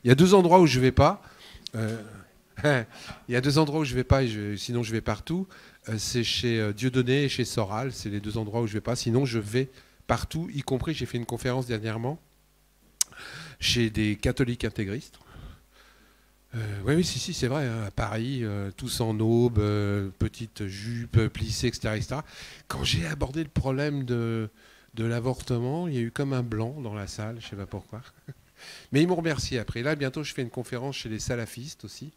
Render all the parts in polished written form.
Il y a deux endroits où je ne vais pas. Euh, il y a deux endroits où je ne vais pas, sinon je vais partout. C'est chez Dieudonné et chez Soral. C'est les deux endroits où je ne vais pas. Sinon, je vais partout, y compris, j'ai fait une conférence dernièrement chez des catholiques intégristes. Oui, oui, si, si, c'est vrai, hein, à Paris, tous en aube, petites jupes plissées, etc., etc. Quand j'ai abordé le problème de l'avortement, il y a eu comme un blanc dans la salle, je ne sais pas pourquoi. Mais ils m'ont remercié après. Là, bientôt, je fais une conférence chez les salafistes aussi.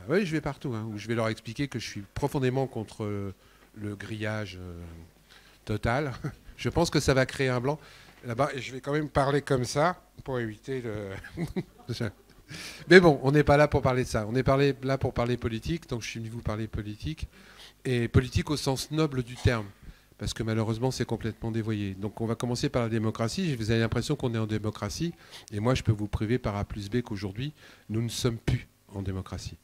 Oui, je vais partout, hein, où je vais leur expliquer que je suis profondément contre le grillage total. Je pense que ça va créer un blanc là-bas. Et je vais quand même parler comme ça pour éviter le... Mais bon, on n'est pas là pour parler de ça. On est là pour parler politique, donc je suis venu vous parler politique. Et politique au sens noble du terme, parce que malheureusement, c'est complètement dévoyé. Donc on va commencer par la démocratie. Vous avez l'impression qu'on est en démocratie. Et moi, je peux vous priver par A plus B qu'aujourd'hui, nous ne sommes plus en démocratie.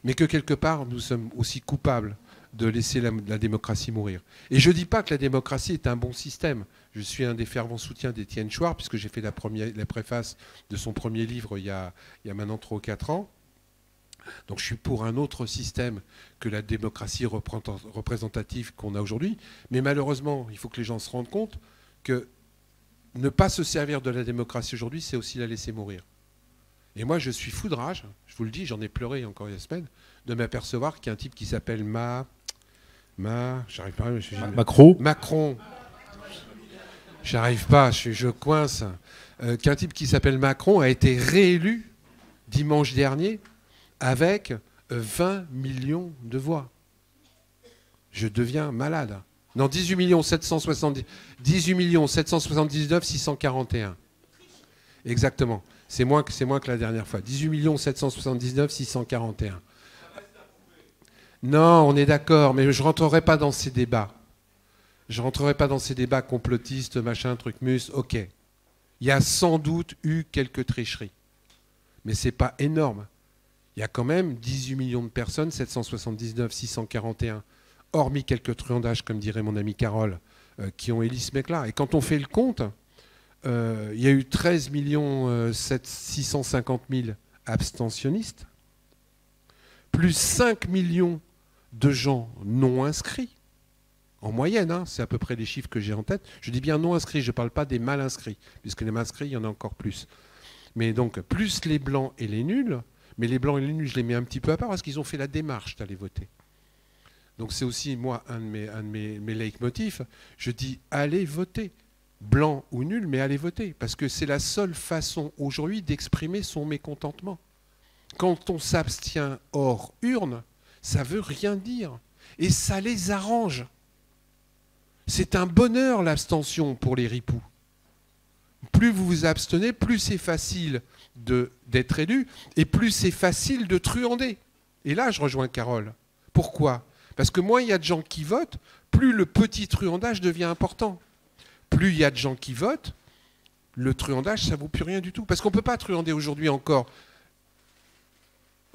Mais que quelque part, nous sommes aussi coupables de laisser la démocratie mourir. Et je ne dis pas que la démocratie est un bon système. Je suis un des fervents soutiens d'Étienne Chouard, puisque j'ai fait la préface de son premier livre il y a maintenant 3 ou 4 ans. Donc je suis pour un autre système que la démocratie représentative qu'on a aujourd'hui. Mais malheureusement, il faut que les gens se rendent compte que ne pas se servir de la démocratie aujourd'hui, c'est aussi la laisser mourir. Et moi, je suis fou de rage, je vous le dis, j'en ai pleuré encore il y a une semaine, de m'apercevoir qu'il y a un type qui s'appelle j'arrive pas, Macron. J'arrive pas, je coince. Qu'un type qui s'appelle Macron a été réélu dimanche dernier avec 20 millions de voix. Je deviens malade. Non, 18 779 641. Exactement. C'est moins que la dernière fois. 18 779 641. Non, on est d'accord, mais je ne rentrerai pas dans ces débats. Je ne rentrerai pas dans ces débats complotistes, machin, truc mus. Ok. Il y a sans doute eu quelques tricheries. Mais ce n'est pas énorme. Il y a quand même 18 millions de personnes, 779 641, hormis quelques truandages, comme dirait mon ami Carole, qui ont élu ce mec-là. Et quand on fait le compte, il y a eu 13 650 000 abstentionnistes, plus 5 millions de gens non inscrits. En moyenne, hein, c'est à peu près les chiffres que j'ai en tête. Je dis bien non inscrits, je ne parle pas des mal inscrits, puisque les mal inscrits, il y en a encore plus. Mais donc, plus les blancs et les nuls, mais les blancs et les nuls, je les mets un petit peu à part parce qu'ils ont fait la démarche d'aller voter. Donc c'est aussi, moi, un de mes leitmotifs. Je dis, allez voter. Blanc ou nul, mais allez voter. Parce que c'est la seule façon aujourd'hui d'exprimer son mécontentement. Quand on s'abstient hors urne, ça ne veut rien dire. Et ça les arrange. C'est un bonheur, l'abstention, pour les ripoux. Plus vous vous abstenez, plus c'est facile d'être élu, et plus c'est facile de truander. Et là, je rejoins Carole. Pourquoi ? Parce que moins il y a de gens qui votent, plus le petit truandage devient important. Plus il y a de gens qui votent, le truandage, ça ne vaut plus rien du tout. Parce qu'on ne peut pas truander aujourd'hui encore.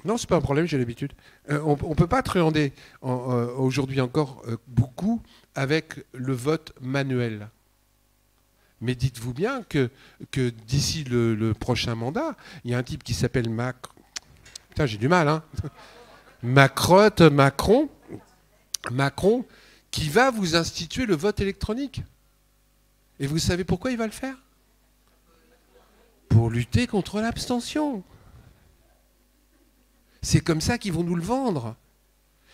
Non, ce n'est pas un problème, j'ai l'habitude. On ne peut pas truander aujourd'hui encore beaucoup avec le vote manuel. Mais dites-vous bien que d'ici le prochain mandat, il y a un type qui s'appelle Putain, j'ai du mal, hein. Macron, qui va vous instituer le vote électronique. Et vous savez pourquoi il va le faire ? Pour lutter contre l'abstention. C'est comme ça qu'ils vont nous le vendre.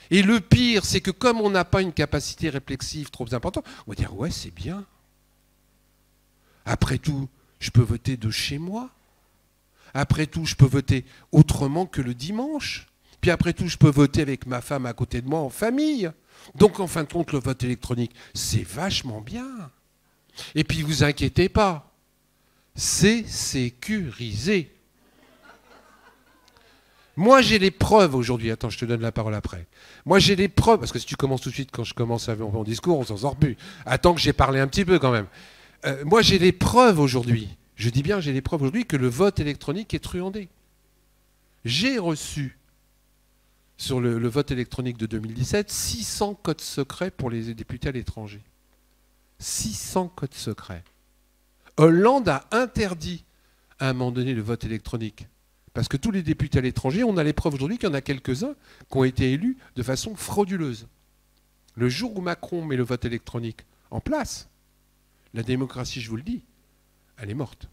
Et le pire, c'est que comme on n'a pas une capacité réflexive trop importante, on va dire ouais, c'est bien. Après tout, je peux voter de chez moi. Après tout, je peux voter autrement que le dimanche. Puis après tout, je peux voter avec ma femme à côté de moi en famille. Donc en fin de compte, le vote électronique, c'est vachement bien. Et puis vous inquiétez pas, c'est sécurisé. Moi, j'ai les preuves aujourd'hui. Attends, je te donne la parole après. Moi, j'ai les preuves, parce que si tu commences tout de suite, quand je commence mon discours, on s'en sort plus. Attends que j'ai parlé un petit peu quand même. Moi, j'ai les preuves aujourd'hui. Je dis bien, j'ai les preuves aujourd'hui que le vote électronique est truandé. J'ai reçu, sur le vote électronique de 2017, 600 codes secrets pour les députés à l'étranger. 600 codes secrets. Hollande a interdit à un moment donné le vote électronique. Parce que tous les députés à l'étranger, on a les preuves aujourd'hui qu'il y en a quelques-uns qui ont été élus de façon frauduleuse. Le jour où Macron met le vote électronique en place, la démocratie, je vous le dis, elle est morte.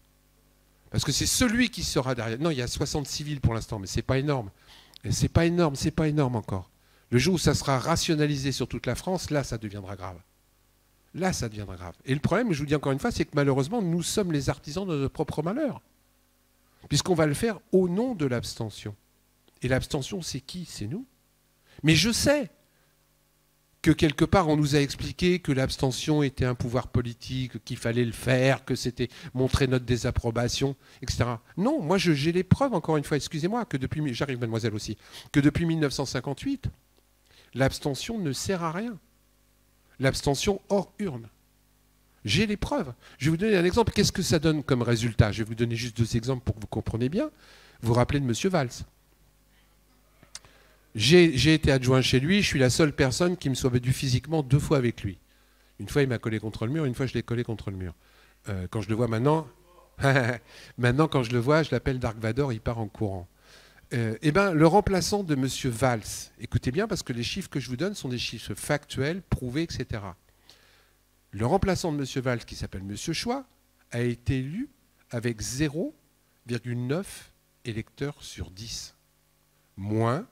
Parce que c'est celui qui sera derrière. Non, il y a 60 civils pour l'instant, mais c'est pas énorme. Et c'est pas énorme encore. Le jour où ça sera rationalisé sur toute la France, là, ça deviendra grave. Là, ça deviendra grave. Et le problème, je vous dis encore une fois, c'est que malheureusement, nous sommes les artisans de notre propre malheur. Puisqu'on va le faire au nom de l'abstention. Et l'abstention, c'est qui? C'est nous. Mais je sais que quelque part, on nous a expliqué que l'abstention était un pouvoir politique, qu'il fallait le faire, que c'était montrer notre désapprobation, etc. Non, moi, j'ai les preuves, encore une fois, excusez-moi, que depuis, j'arrive mademoiselle aussi, que depuis 1958, l'abstention ne sert à rien. L'abstention hors urne. J'ai les preuves. Je vais vous donner un exemple. Qu'est-ce que ça donne comme résultat? Je vais vous donner juste 2 exemples pour que vous compreniez bien. Vous vous rappelez de M. Valls. J'ai été adjoint chez lui. Je suis la seule personne qui me soit battue physiquement 2 fois avec lui. Une fois, il m'a collé contre le mur. Une fois, je l'ai collé contre le mur. Quand je le vois maintenant, quand je le vois, je l'appelle Dark Vador. Il part en courant. Eh ben, le remplaçant de M. Valls, écoutez bien parce que les chiffres que je vous donne sont des chiffres factuels, prouvés, etc. Le remplaçant de M. Valls, qui s'appelle M. Choix, a été élu avec 0,9 électeurs sur 10. Moins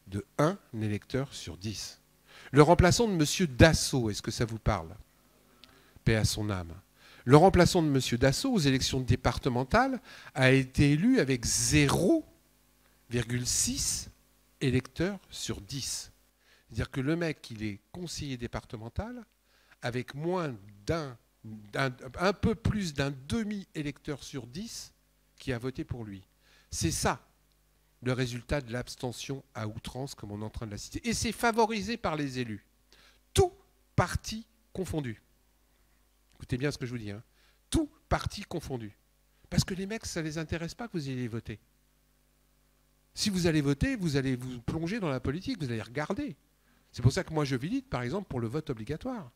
de 1 électeur sur 10. Le remplaçant de M. Dassault, est-ce que ça vous parle? Paix à son âme. Le remplaçant de M. Dassault aux élections départementales a été élu avec 0,6 électeurs sur 10. C'est-à-dire que le mec, il est conseiller départemental avec moins un peu plus d'un demi-électeur sur 10 qui a voté pour lui. C'est ça, le résultat de l'abstention à outrance, comme on est en train de la citer. Et c'est favorisé par les élus. Tout parti confondu. Écoutez bien ce que je vous dis. Hein. Tout parti confondu. Parce que les mecs, ça ne les intéresse pas que vous ayez voté. Si vous allez voter, vous allez vous plonger dans la politique, vous allez regarder. C'est pour ça que moi je milite, par exemple, pour le vote obligatoire.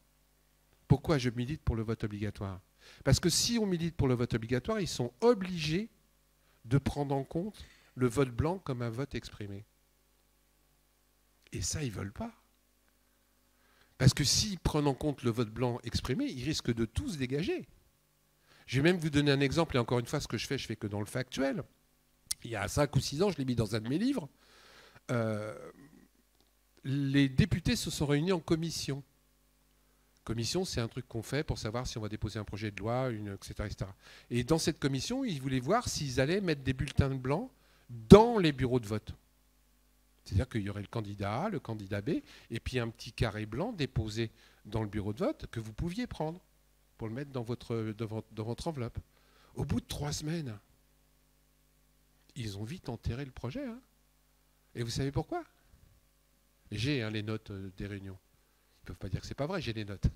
Pourquoi je milite pour le vote obligatoire? Parce que si on milite pour le vote obligatoire, ils sont obligés de prendre en compte le vote blanc comme un vote exprimé. Et ça, ils ne veulent pas. Parce que s'ils prennent en compte le vote blanc exprimé, ils risquent de tous dégager. Je vais même vous donner un exemple, et encore une fois, ce que je fais que dans le factuel. Il y a 5 ou 6 ans, je l'ai mis dans un de mes livres, les députés se sont réunis en commission. Commission, c'est un truc qu'on fait pour savoir si on va déposer un projet de loi, etc., etc. Et dans cette commission, ils voulaient voir s'ils allaient mettre des bulletins blancs dans les bureaux de vote. C'est-à-dire qu'il y aurait le candidat A, le candidat B, et puis un petit carré blanc déposé dans le bureau de vote que vous pouviez prendre pour le mettre dans votre enveloppe. Au bout de 3 semaines, ils ont vite enterré le projet. Hein. Et vous savez pourquoi? J'ai les notes des réunions. Ils ne peuvent pas dire que ce n'est pas vrai, j'ai les notes.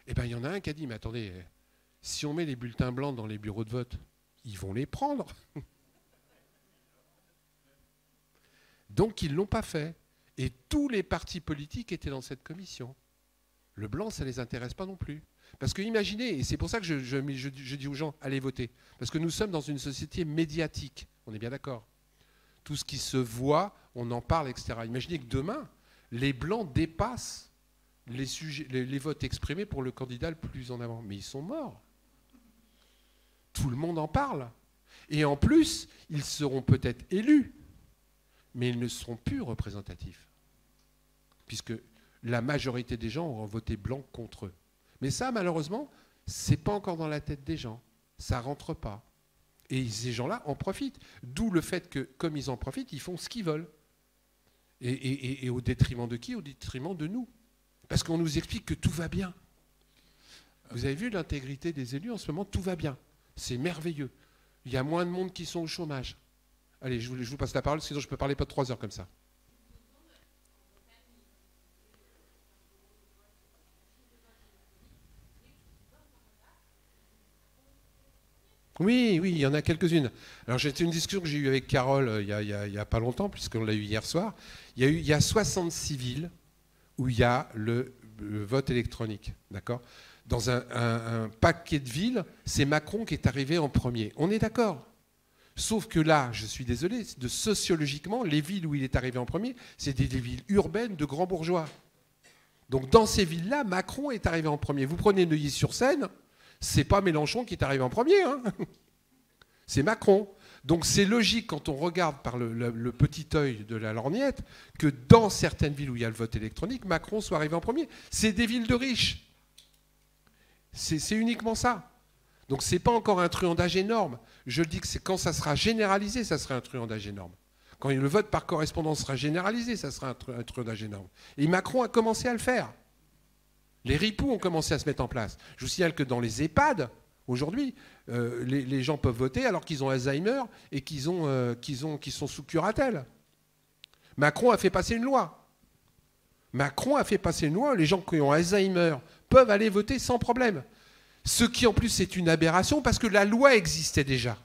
Eh bien, il y en a un qui a dit, mais attendez, si on met les bulletins blancs dans les bureaux de vote, ils vont les prendre. Donc, ils ne l'ont pas fait. Et tous les partis politiques étaient dans cette commission. Le blanc, ça ne les intéresse pas non plus. Parce que imaginez, et c'est pour ça que je dis aux gens, allez voter. Parce que nous sommes dans une société médiatique. On est bien d'accord. Tout ce qui se voit, on en parle, etc. Imaginez que demain, les blancs dépassent les votes exprimés pour le candidat le plus en avant. Mais ils sont morts. Tout le monde en parle. Et en plus, ils seront peut-être élus, mais ils ne seront plus représentatifs. Puisque la majorité des gens auront voté blanc contre eux. Mais ça, malheureusement, ce n'est pas encore dans la tête des gens. Ça ne rentre pas. Et ces gens-là en profitent. D'où le fait que, comme ils en profitent, ils font ce qu'ils veulent. Et au détriment de qui? Au détriment de nous. Parce qu'on nous explique que tout va bien. Vous avez vu l'intégrité des élus en ce moment? Tout va bien. C'est merveilleux. Il y a moins de monde qui sont au chômage. Allez, je vous passe la parole, sinon je ne peux parler pas de 3 heures comme ça. Oui, oui, il y en a quelques-unes. Alors, c'était une discussion que j'ai eue avec Carole il y a pas longtemps, puisqu'on l'a eu hier soir. Il y a 66 villes où il y a le vote électronique. D'accord? Dans un paquet de villes, c'est Macron qui est arrivé en premier. On est d'accord? Sauf que là, je suis désolé, sociologiquement, les villes où il est arrivé en premier, c'est des villes urbaines de grands bourgeois. Donc dans ces villes-là, Macron est arrivé en premier. Vous prenez Neuilly-sur-Seine, c'est pas Mélenchon qui est arrivé en premier, hein. C'est Macron. Donc c'est logique quand on regarde par le petit œil de la lorgnette que dans certaines villes où il y a le vote électronique, Macron soit arrivé en premier. C'est des villes de riches. C'est uniquement ça. Donc c'est pas encore un truandage énorme. Je dis que c'est quand ça sera généralisé, ça sera un truandage énorme. Quand le vote par correspondance sera généralisé, ça sera un truandage énorme. Et Macron a commencé à le faire. Les ripoux ont commencé à se mettre en place. Je vous signale que dans les EHPAD, aujourd'hui, les gens peuvent voter alors qu'ils ont Alzheimer et qu'ils sont sous curatelle. Macron a fait passer une loi. Macron a fait passer une loi. Les gens qui ont Alzheimer peuvent aller voter sans problème. Ce qui en plus est une aberration parce que la loi existait déjà.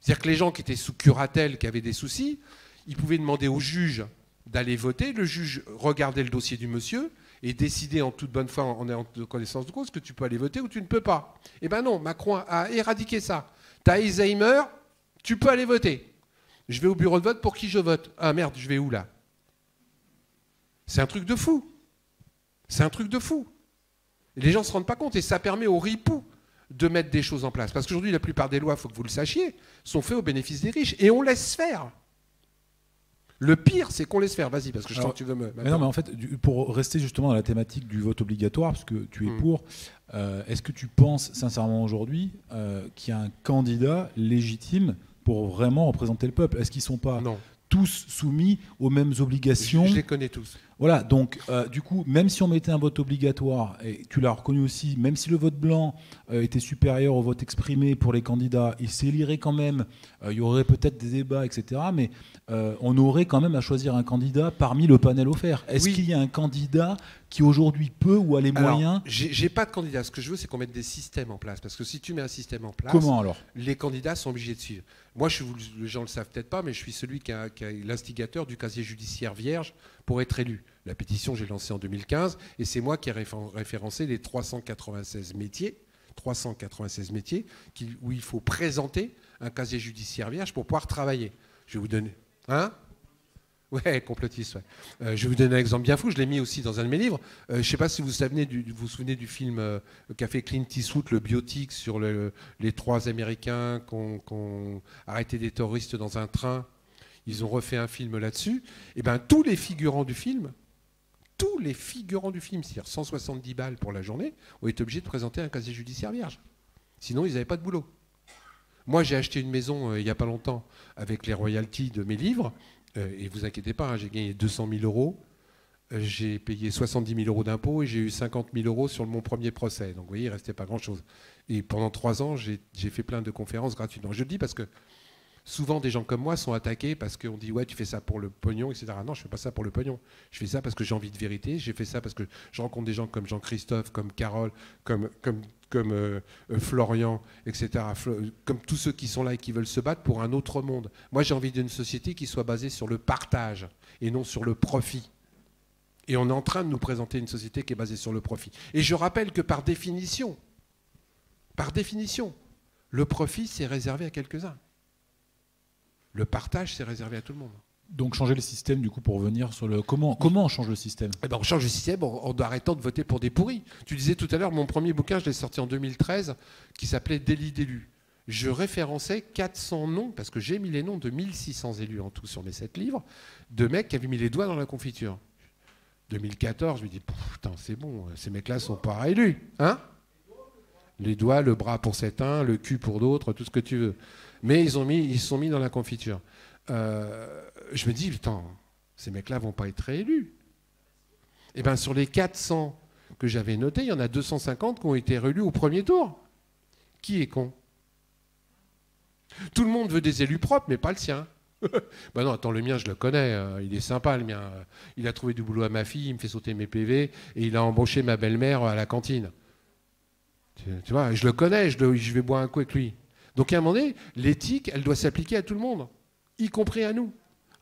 C'est-à-dire que les gens qui étaient sous curatelle, qui avaient des soucis, ils pouvaient demander au juge d'aller voter. Le juge regardait le dossier du monsieur et décidait en toute bonne foi, en ayant connaissance de cause, que tu peux aller voter ou tu ne peux pas. Eh bien non, Macron a éradiqué ça. Tu as Alzheimer, tu peux aller voter. Je vais au bureau de vote, pour qui je vote? Ah merde, je vais où là? C'est un truc de fou. C'est un truc de fou. Et les gens ne se rendent pas compte et ça permet aux ripoux de mettre des choses en place. Parce qu'aujourd'hui, la plupart des lois, il faut que vous le sachiez, sont faites au bénéfice des riches. Et on laisse faire. Le pire, c'est qu'on laisse faire. Vas-y, parce que je sens que tu veux me... Mais non, mais en fait, pour rester justement dans la thématique du vote obligatoire, parce que tu es pour, est-ce que tu penses sincèrement aujourd'hui qu'il y a un candidat légitime pour vraiment représenter le peuple? Est-ce qu'ils ne sont pas tous soumis aux mêmes obligations? Je les connais tous. Voilà, donc du coup, même si on mettait un vote obligatoire, et tu l'as reconnu aussi, même si le vote blanc était supérieur au vote exprimé pour les candidats, il s'élirait quand même, il y aurait peut-être des débats, etc. Mais on aurait quand même à choisir un candidat parmi le panel offert. Est-ce qu'il y a un candidat qui aujourd'hui peut ou a les moyens? J'ai pas de candidat. Ce que je veux, c'est qu'on mette des systèmes en place. Parce que si tu mets un système en place, comment alors? Les candidats sont obligés de suivre. Moi, les gens le savent peut-être pas, mais je suis celui qui est l'instigateur du casier judiciaire vierge pour être élu. La pétition, j'ai lancée en 2015, et c'est moi qui ai référencé les 396 métiers où il faut présenter un casier judiciaire vierge pour pouvoir travailler. Je vais vous donner... Hein? Ouais, complotiste, ouais. Je vais vous donner un exemple bien fou, je l'ai mis aussi dans un de mes livres. Je ne sais pas si vous vous souvenez du film qu'a fait Clint Eastwood, le biopic sur les 3 Américains qui ont arrêté des terroristes dans un train. Ils ont refait un film là-dessus. Et bien, tous les figurants du film, c'est-à-dire 170 balles pour la journée, ont été obligés de présenter un casier judiciaire vierge. Sinon, ils n'avaient pas de boulot. Moi, j'ai acheté une maison il n'y a pas longtemps avec les royalties de mes livres. Et vous inquiétez pas, hein, j'ai gagné 200 000 euros. J'ai payé 70 000 euros d'impôts et j'ai eu 50 000 euros sur mon premier procès. Donc, vous voyez, il ne restait pas grand-chose. Et pendant 3 ans, j'ai fait plein de conférences gratuitement. Je le dis parce que souvent, des gens comme moi sont attaqués parce qu'on dit « ouais, tu fais ça pour le pognon, etc. » Non, je ne fais pas ça pour le pognon. Je fais ça parce que j'ai envie de vérité. J'ai fait ça parce que je rencontre des gens comme Jean-Christophe, comme Carole, comme Florian, etc. Comme tous ceux qui sont là et qui veulent se battre pour un autre monde. Moi, j'ai envie d'une société qui soit basée sur le partage et non sur le profit. Et on est en train de nous présenter une société qui est basée sur le profit. Et je rappelle que par définition, le profit, c'est réservé à quelques-uns. Le partage, c'est réservé à tout le monde. Donc changer le système, du coup, pour revenir sur le... Comment on change le système? Eh ben, on change le système en arrêtant de voter pour des pourris. Tu disais tout à l'heure, mon premier bouquin, je l'ai sorti en 2013, qui s'appelait Délit d'élus. Je référençais 400 noms, parce que j'ai mis les noms de 1600 élus en tout sur mes 7 livres, de mecs qui avaient mis les doigts dans la confiture. 2014, je me dis, putain, c'est bon, ces mecs-là ne sont pas élus. Hein? Les doigts, le bras pour certains, le cul pour d'autres, tout ce que tu veux. Mais ils se sont mis dans la confiture. Je me dis, putain, ces mecs-là ne vont pas être réélus. Et bien, sur les 400 que j'avais notés, il y en a 250 qui ont été réélus au premier tour. Qui est con? Tout le monde veut des élus propres, mais pas le sien. Ben non, attends, le mien, je le connais. Il est sympa, le mien. Il a trouvé du boulot à ma fille, il me fait sauter mes PV, et il a embauché ma belle-mère à la cantine. Tu vois, je le connais, je vais boire un coup avec lui. Donc à un moment donné, l'éthique, elle doit s'appliquer à tout le monde, y compris à nous.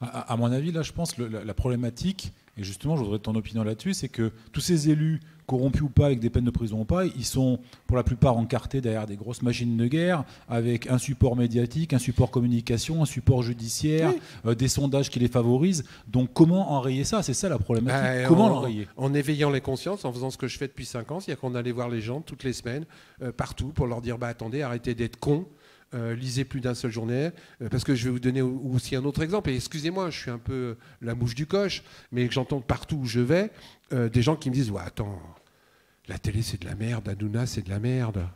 À mon avis, là, je pense que la problématique, et justement, je voudrais ton opinion là-dessus, c'est que tous ces élus corrompus ou pas, avec des peines de prison ou pas, ils sont pour la plupart encartés derrière des grosses machines de guerre, avec un support médiatique, un support communication, un support judiciaire, des sondages qui les favorisent. Donc comment enrayer ça? C'est ça la problématique. Comment l'enrayer? En éveillant les consciences, en faisant ce que je fais depuis 5 ans, c'est-à-dire qu'on allait voir les gens toutes les semaines, partout, pour leur dire attendez, arrêtez d'être cons. Lisez plus d'un seul journal, parce que je vais vous donner aussi un autre exemple, et excusez-moi, je suis un peu la mouche du coche, mais j'entends partout où je vais des gens qui me disent attends, la télé c'est de la merde, Hanouna c'est de la merde.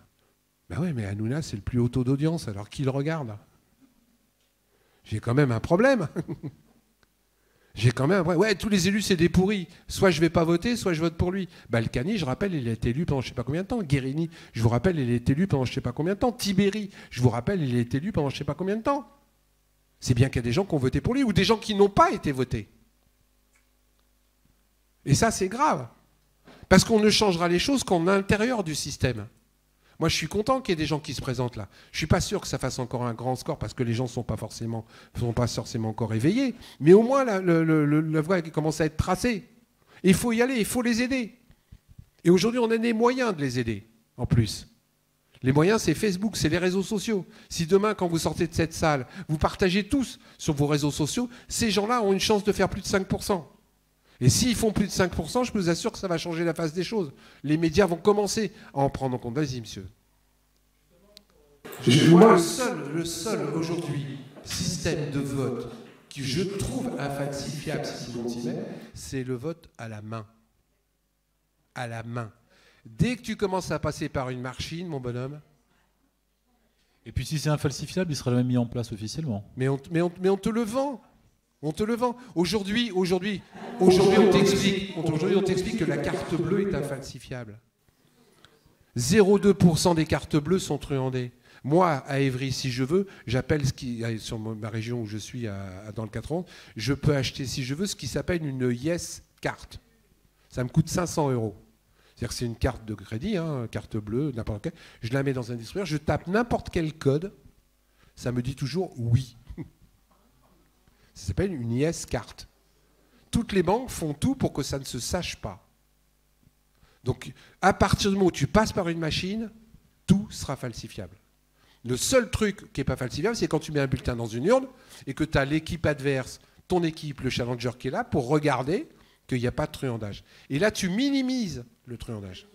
Ben ouais, mais Hanouna c'est le plus haut taux d'audience, alors qui le regarde? J'ai quand même un problème. J'ai quand même tous les élus c'est des pourris. Soit je vais pas voter, soit je vote pour lui. Balkany, je rappelle, il a été élu pendant je sais pas combien de temps. Guérini, je vous rappelle, il a été élu pendant je sais pas combien de temps. Tibéri, je vous rappelle, il a été élu pendant je sais pas combien de temps. C'est bien qu'il y a des gens qui ont voté pour lui ou des gens qui n'ont pas été votés. Et ça c'est grave. Parce qu'on ne changera les choses qu'en l'intérieur du système. Moi, je suis content qu'il y ait des gens qui se présentent là. Je ne suis pas sûr que ça fasse encore un grand score parce que les gens ne sont pas forcément encore éveillés. Mais au moins, la voie commence à être tracée. Et il faut y aller, il faut les aider. Et aujourd'hui, on a des moyens de les aider, en plus. Les moyens, c'est Facebook, c'est les réseaux sociaux. Si demain, quand vous sortez de cette salle, vous partagez tous sur vos réseaux sociaux, ces gens-là ont une chance de faire plus de 5%. Et s'ils font plus de 5%, je vous assure que ça va changer la face des choses. Les médias vont commencer à en prendre en compte. Vas-y, monsieur. Moi, le seul aujourd'hui système de vote que je trouve infalsifiable, si on s'y met, c'est le vote à la main. À la main. Dès que tu commences à passer par une machine, mon bonhomme. Et puis si c'est infalsifiable, il sera même mis en place officiellement. Mais on te le vend. On te le vend. Aujourd'hui, on t'explique que la carte bleue est infalsifiable. 0,2% des cartes bleues sont truandées. Moi, à Évry, si je veux, j'appelle sur ma région où je suis, dans le 91, je peux acheter, si je veux, ce qui s'appelle une Yes carte. Ça me coûte 500 €. C'est-à-dire que c'est une carte de crédit, carte bleue, n'importe quelle. Je la mets dans un distributeur, je tape n'importe quel code, ça me dit toujours oui. Ça s'appelle une Yes carte. Toutes les banques font tout pour que ça ne se sache pas. Donc, à partir du moment où tu passes par une machine, tout sera falsifiable. Le seul truc qui n'est pas falsifiable, c'est quand tu mets un bulletin dans une urne et que tu as l'équipe adverse, ton équipe, le challenger qui est là, pour regarder qu'il n'y a pas de truandage. Et là, tu minimises le truandage.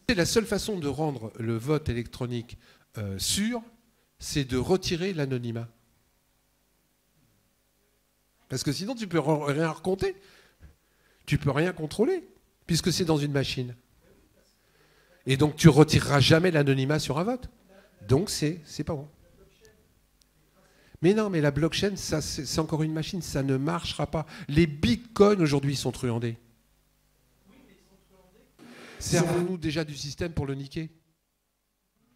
C'est la seule façon de rendre le vote électronique sûr, c'est de retirer l'anonymat. Parce que sinon, tu ne peux rien recompter. Tu ne peux rien contrôler, puisque c'est dans une machine. Et donc, tu ne retireras jamais l'anonymat sur un vote. Donc, c'est pas bon. Mais non, mais la blockchain, ça, c'est encore une machine, ça ne marchera pas. Les bitcoins, aujourd'hui, sont truandés. Servons-nous déjà du système pour le niquer?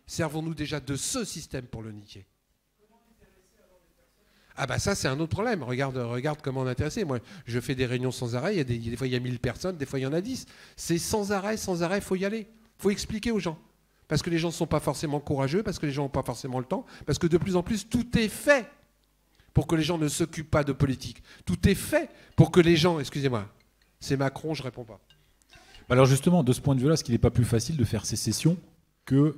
Servons-nous déjà de ce système pour le niquer? Ah bah ça c'est un autre problème, regarde comment on est intéressé. Moi je fais des réunions sans arrêt, des fois il y a 1000 personnes, des fois il y en a 10. C'est sans arrêt, il faut y aller. Il faut expliquer aux gens. Parce que les gens ne sont pas forcément courageux, parce que les gens n'ont pas forcément le temps, parce que de plus en plus tout est fait pour que les gens ne s'occupent pas de politique. Tout est fait pour que les gens, excusez-moi, c'est Macron, je ne réponds pas. Alors justement, de ce point de vue-là, est-ce qu'il n'est pas plus facile de faire sécession que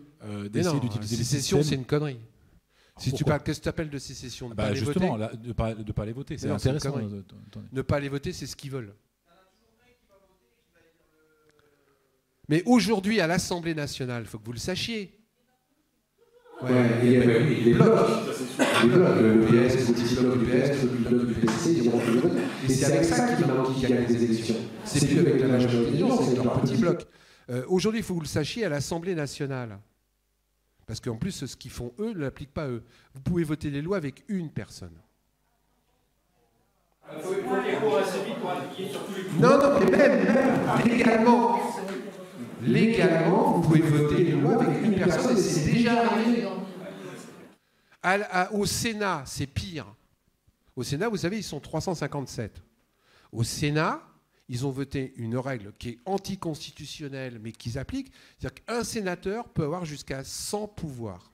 d'essayer d'utiliser les systèmes? Sécession, c'est une connerie. Si tu parles, qu'est-ce que tu appelles de sécession? De pas aller voter? Justement, de ne pas aller voter, c'est intéressant. Ne pas aller voter, c'est ce qu'ils veulent. Mais aujourd'hui, à l'Assemblée nationale, il faut que vous le sachiez. Les blocs, le PS, le petit bloc du PS, le bloc du PSC, ils ont le vote. Et c'est avec ça qu'ils gagnent les élections. C'est plus avec la majorité des gens, c'est avec leur petit bloc. Aujourd'hui, il faut que vous le sachiez, à l'Assemblée nationale. Parce qu'en plus, ce qu'ils font, eux, ne l'appliquent pas eux. Vous pouvez voter les lois avec une personne. Il faut les cours assez vite pour appliquer sur tous les coups. Non, mais même légalement, vous pouvez voter les lois avec une personne et c'est déjà arrivé. Au Sénat, c'est pire. Au Sénat, vous savez, ils sont 357. Au Sénat, ils ont voté une règle qui est anticonstitutionnelle, mais qu'ils appliquent. C'est-à-dire qu'un sénateur peut avoir jusqu'à 100 pouvoirs.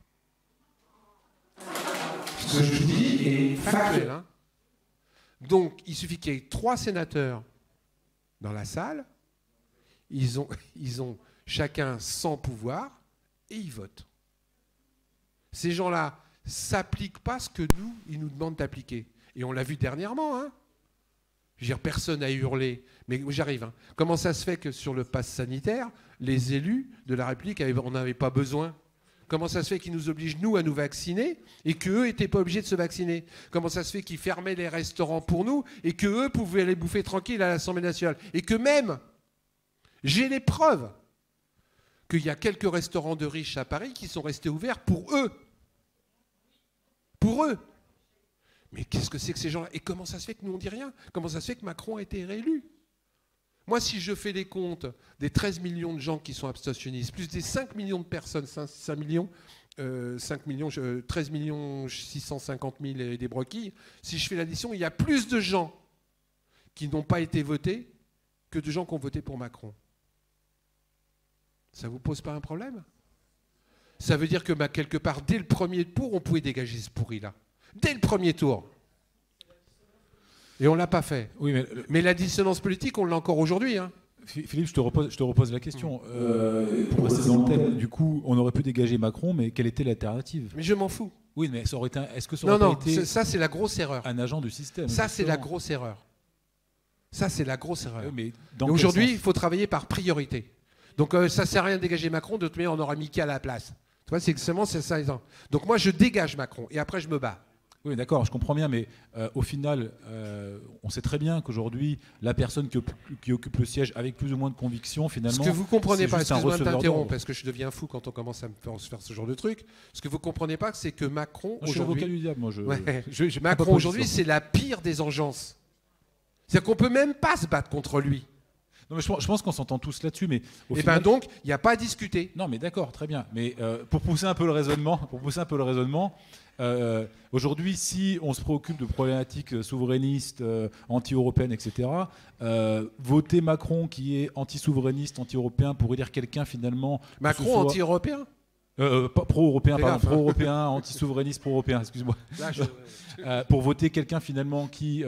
Ce que je vous dis est factuel. Hein. Donc, il suffit qu'il y ait 3 sénateurs dans la salle. ils ont chacun 100 pouvoirs et ils votent. Ces gens-là s'appliquent pas ce que ils nous demandent d'appliquer. Et on l'a vu dernièrement, hein. Je veux dire, personne n'a hurlé, mais j'arrive. Hein. Comment ça se fait que sur le pass sanitaire, les élus de la République, on n'avait pas besoin? Comment ça se fait qu'ils nous obligent, nous, à nous vacciner et qu'eux n'étaient pas obligés de se vacciner? Comment ça se fait qu'ils fermaient les restaurants pour nous et qu'eux pouvaient aller bouffer tranquille à l'Assemblée nationale? Et que même, j'ai les preuves qu'il y a quelques restaurants de riches à Paris qui sont restés ouverts pour eux. Pour eux. Mais qu'est-ce que c'est que ces gens-là? Et comment ça se fait que nous, on ne dit rien? Comment ça se fait que Macron a été réélu? Moi, si je fais les comptes des 13 millions de gens qui sont abstentionnistes, plus des 5 millions de personnes, 13 millions 650 000 et des broquilles, si je fais l'addition, il y a plus de gens qui n'ont pas été votés que de gens qui ont voté pour Macron. Ça ne vous pose pas un problème? Ça veut dire que quelque part, dès le premier tour, on pouvait dégager ce pourri-là. Dès le premier tour. Et on ne l'a pas fait. Oui, mais la dissonance politique, on l'a encore aujourd'hui. Hein. Philippe, je te repose la question. Pour rester dans le thème, du coup, on aurait pu dégager Macron, mais quelle était l'alternative? Mais je m'en fous. Oui, mais ça aurait été, est-ce que ça aurait pas été ça, c'est la grosse erreur. Un agent du système? Ça, c'est la grosse erreur. Ça, c'est la grosse erreur. Mais aujourd'hui, il faut travailler par priorité. Donc, ça ne sert à rien de dégager Macron, de toute manière, on aura mis qui à la place. Tu vois, c'est ça. Donc, moi, je dégage Macron, et après, je me bats. Oui, d'accord, je comprends bien, mais au final, on sait très bien qu'aujourd'hui, la personne qui occupe le siège avec plus ou moins de conviction, finalement... Ce que vous ne comprenez pas, excusez-moi de t'interrompre, parce que je deviens fou quand on commence à me faire ce genre de truc, ce que vous ne comprenez pas, c'est que Macron, aujourd'hui... Je suis l'avocat du diable, moi. Macron, aujourd'hui, c'est la pire des engences. C'est-à-dire qu'on ne peut même pas se battre contre lui. Non, mais je pense qu'on s'entend tous là-dessus, mais au final... donc, il n'y a pas à discuter. Non, mais d'accord, très bien. Mais pour pousser un peu le raisonnement, aujourd'hui, si on se préoccupe de problématiques souverainistes, anti-européennes, etc., voter Macron qui est anti-souverainiste, anti-européen, pour élire quelqu'un finalement... Macron anti-européen? Pas pro-européen, pardon, pro-européen, anti-souverainiste, pro-européen, excuse-moi. Pour voter quelqu'un finalement qui,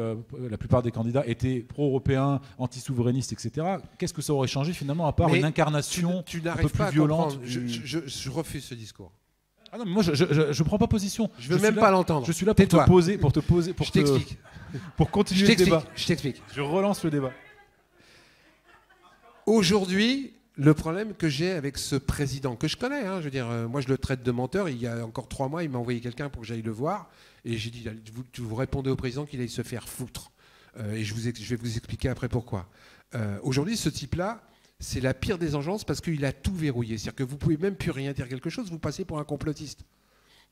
la plupart des candidats, étaient pro-européens, anti-souverainistes, etc. Qu'est-ce que ça aurait changé finalement, à part une incarnation un peu plus violente? Je refuse ce discours. Ah non, mais moi je prends pas position. Je veux même pas l'entendre. Je suis là pour te poser, je t'explique. Pour continuer le débat. Je t'explique. Je relance le débat. Aujourd'hui, le problème que j'ai avec ce président, que je connais, hein, je veux dire, moi je le traite de menteur, il y a encore 3 mois, il m'a envoyé quelqu'un pour que j'aille le voir, et j'ai dit, vous répondez au président qu'il aille se faire foutre. Et je vais vous expliquer après pourquoi. Aujourd'hui, ce type-là, c'est la pire des engences parce qu'il a tout verrouillé. C'est-à-dire que vous ne pouvez même plus rien dire quelque chose, vous passez pour un complotiste.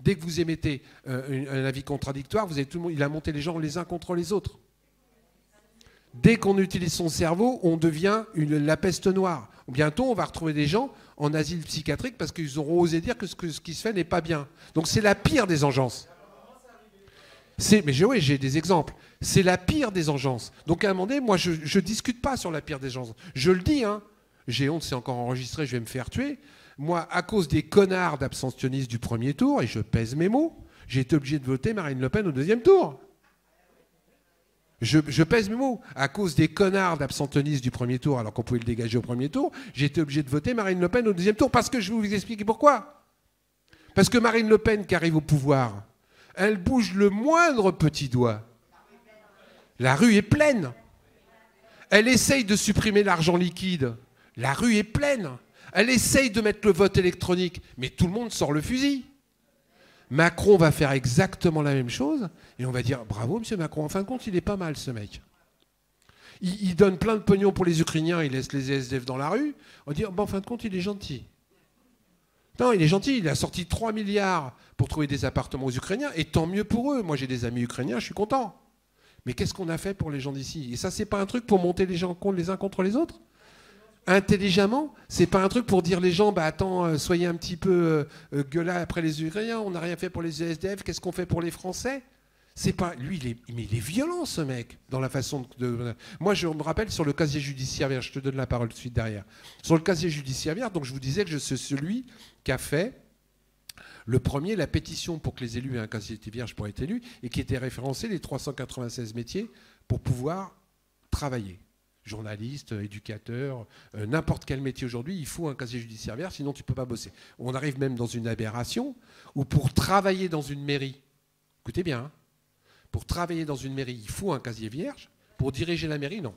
Dès que vous émettez un avis contradictoire, vous avez tout le monde, il a monté les gens les uns contre les autres. Dès qu'on utilise son cerveau, on devient la peste noire. Bientôt, on va retrouver des gens en asile psychiatrique parce qu'ils auront osé dire que ce qui se fait n'est pas bien. Donc c'est la pire des engences. Mais j'ai des exemples. C'est la pire des engences. Donc à un moment donné, moi, je ne discute pas sur la pire des engences. Je le dis, hein. J'ai honte, c'est encore enregistré, je vais me faire tuer. Moi, à cause des connards d'abstentionnistes du premier tour, et je pèse mes mots, j'ai été obligé de voter Marine Le Pen au 2e tour. Je pèse mes mots. À cause des connards d'abstentionnistes du premier tour, alors qu'on pouvait le dégager au premier tour, j'ai été obligé de voter Marine Le Pen au 2e tour. Parce que je vais vous expliquer pourquoi. Parce que Marine Le Pen, qui arrive au pouvoir, elle bouge le moindre petit doigt. La rue est pleine. Elle essaye de supprimer l'argent liquide. La rue est pleine. Elle essaye de mettre le vote électronique. Mais tout le monde sort le fusil. Macron va faire exactement la même chose et on va dire bravo monsieur Macron, en fin de compte il est pas mal ce mec. Il donne plein de pognon pour les Ukrainiens, il laisse les SDF dans la rue, on va dire en fin de compte il est gentil. Non, il est gentil, il a sorti 3 milliards pour trouver des appartements aux Ukrainiens et tant mieux pour eux, moi j'ai des amis ukrainiens, je suis content. Mais qu'est-ce qu'on a fait pour les gens d'ici? Et ça c'est pas un truc pour monter les gens les uns contre les autres? Intelligemment, c'est pas un truc pour dire les gens, bah attends, soyez un petit peu gueulard après les Ukrainiens, on n'a rien fait pour les SDF, qu'est-ce qu'on fait pour les Français? C'est pas lui, mais il est violent ce mec dans la façon de. Moi, je me rappelle sur le casier judiciaire, je te donne la parole tout de suite derrière. Sur le casier judiciaire, donc je vous disais que je suis celui qui a fait le premier, la pétition pour que les élus aient un casier vierge pour être élus et qui était référencé les 396 métiers pour pouvoir travailler. Journaliste, éducateur, n'importe quel métier aujourd'hui, il faut un casier judiciaire vierge, sinon tu ne peux pas bosser. On arrive même dans une aberration où pour travailler dans une mairie, écoutez bien, hein, pour travailler dans une mairie, il faut un casier vierge. Pour diriger la mairie, non.